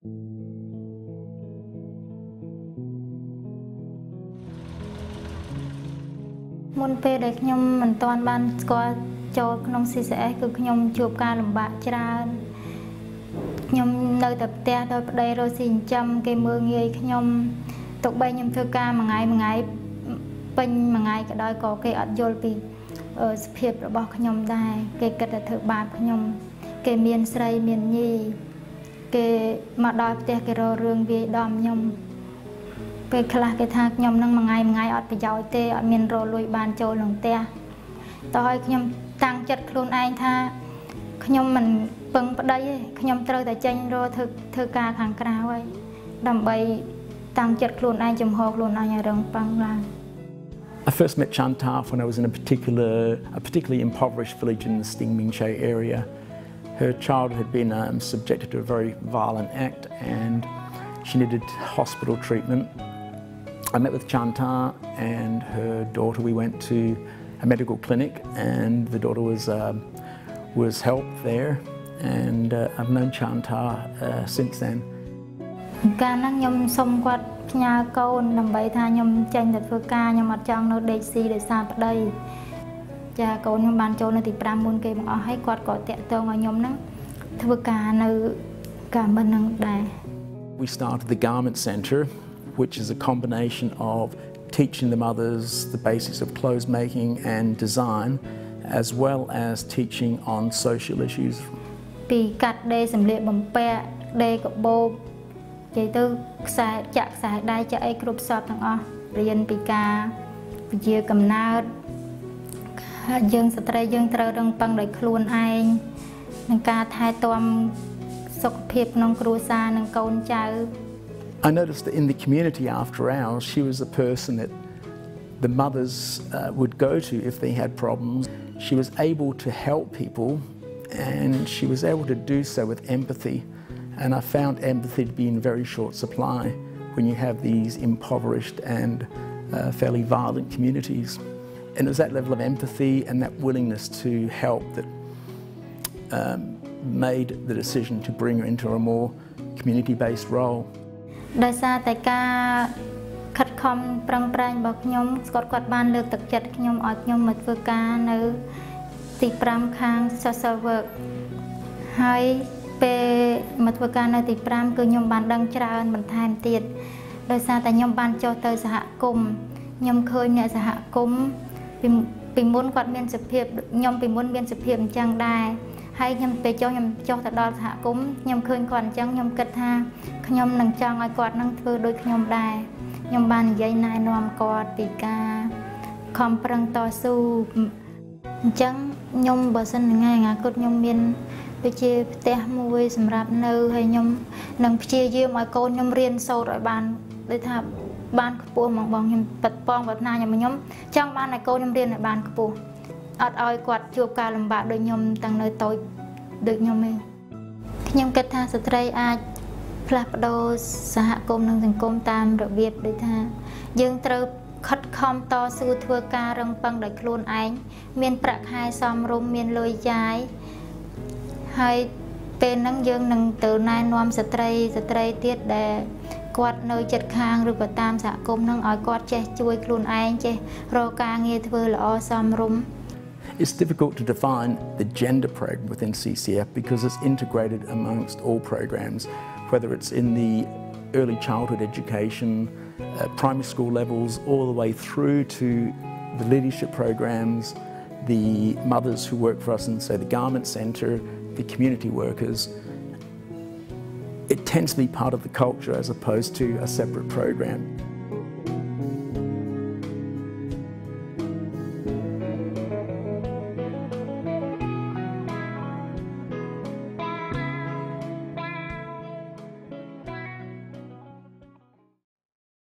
មុនពេលដែលខ្ញុំមិនទាន់បានស្គាល់ចូលក្នុង CCS គឺខ្ញុំជួបការលំបាកច្រើនខ្ញុំនៅតែផ្ទះដោយប្តីរស់ស៊ីចិញ្ចឹមគេមើលងាយខ្ញុំទោះបីខ្ញុំធ្វើការមួយថ្ងៃពេញមួយថ្ងៃក៏ដោយក៏គេអត់យល់ពីសភាពរបស់ខ្ញុំដែរគេគិតថាធ្វើបាបខ្ញុំគេមានស្រីមានញីគេមកដល់ផ្ទះគេរករឿងវាយដំខ្ញុំពេលខ្លះគេថាខ្ញុំនឹងមួយថ្ងៃអត់ប្រយោជន៍ទេអត់មានរកលុយបានចូលក្នុងផ្ទះតោះឲ្យខ្ញុំតាំងចិត្តខ្លួនឯងថាខ្ញុំមិនពឹងប្តីទេខ្ញុំត្រូវតែចេញរកធ្វើការខាងក្រៅហើយដើម្បីតាំងចិត្តខ្លួនឯងចំហខ្លួនឯងឲ្យរឹងប៉ឹងឡើង I first met Chantar when I was in a particularly impoverished village in the Sting Mingche area. Her child had been subjected to a very violent act and she needed hospital treatment. I met with Chantar and her daughter. We went to a medical clinic and the daughter was helped there and I've known Chantar since then. កាលហ្នឹងខ្ញុំសុំគាត់ផ្ញើកូនដើម្បីថាខ្ញុំចេញទៅធ្វើការខ្ញុំអត់ចង់នៅដេកស៊ីដោយសារប្តីចាកូនខ្ញុំបានចូលនៅទី5មុនគេមកអស់ហើយគាត់ក៏តាក់ទងឲ្យខ្ញុំហ្នឹងធ្វើការនៅកាមិនហ្នឹងដែរ We started the Garment Centre, which is a combination of teaching the mothers the basics of clothes making and design, as well as teaching on social issues. ពីកាត់ដេរសម្លៀកបំពាក់ដេរកាបូបនិយាយទៅខ្សែចាក់ខ្សែដៃចាក់អីគ្រប់សពទាំងអស់រៀនពីការវិជាកំណើតយើងស្ត្រីយើងត្រូវរឹងប៉ឹងដោយខ្លួនឯងនឹងការថែទាំសុខភាពក្នុងគ្រួសារនិងកូនចៅ I noticed that in the community after hours she was the person that the mothers would go to if they had problems. She was able to help people and she was able to do so with empathy. And I found empathy to be in very short supply when you have these impoverished and fairly violent communities. And it was that level of empathy and that willingness to help that made the decision to bring her into a more community-based role. ដោយសារតែការខិតខំប្រឹងប្រែងរបស់ខ្ញុំគាត់បានលើកទឹកចិត្តខ្ញុំឲ្យខ្ញុំមកធ្វើការនៅទី5ខាង social work ហើយពេលមកធ្វើការនៅទី5គឺខ្ញុំបានដឹងច្រើនបន្ថែមទៀតដោយសារតែខ្ញុំបានចុះទៅសហគមន៍ខ្ញុំឃើញអ្នកសហគមន៍ពីមុនគាត់មានសភាពខ្ញុំពីមុនមានសភាពអញ្ចឹងដែរហើយខ្ញុំពេលចុះខ្ញុំចុះទៅដល់សហគមន៍ខ្ញុំឃើញគាត់អញ្ចឹងខ្ញុំគិតថាខ្ញុំនឹងចង់ឲ្យគាត់នឹងធ្វើដូចខ្ញុំដែរខ្ញុំបាននិយាយណែនាំគាត់ពីការខំប្រឹងតស៊ូអញ្ចឹងខ្ញុំបើសិនថ្ងៃអនាគតខ្ញុំមានដូចជាផ្ទះមួយសម្រាប់នៅហើយខ្ញុំនឹងព្យាយាមឲ្យកូនខ្ញុំរៀនសូត្រឲ្យបានដូចថាបានខ្ពស់ហ្មងបងខ្ញុំប៉ប៉ងប្រាថ្នាខ្ញុំចង់បានឲ្យកូនខ្ញុំរៀនឲ្យបានខ្ពស់អត់ឲ្យគាត់ជួបការលំបាកដូចខ្ញុំតាំងនៅតូចដូចខ្ញុំឯងខ្ញុំគិតថាស្ត្រីអាចផ្លាស់ប្ដូរសហគមន៍និងសង្គមតាមរបៀបដូចថាយើងត្រូវខិតខំតស៊ូធ្វើការរឹងប៉ឹងដោយខ្លួនឯងមានប្រាក់ខែសមរម្យមានលុយចាយហើយពេលហ្នឹងយើងនឹងទៅណែនាំស្ត្រីទៀតដែលគាត់នៅចិត្តខាងឬក៏តាមសហគមន៍ហ្នឹងឲ្យគាត់ចេះជួយខ្លួនឯងចេះរកការងារធ្វើល្អសមរម្យ It's difficult to define the gender program within CCF because it's integrated amongst all programs, whether it's in the early childhood education, primary school levels, all the way through to the leadership programs, the mothers who work for us in, say, the Garment Centre, the community workers. It tends to be part of the culture as opposed to a separate program.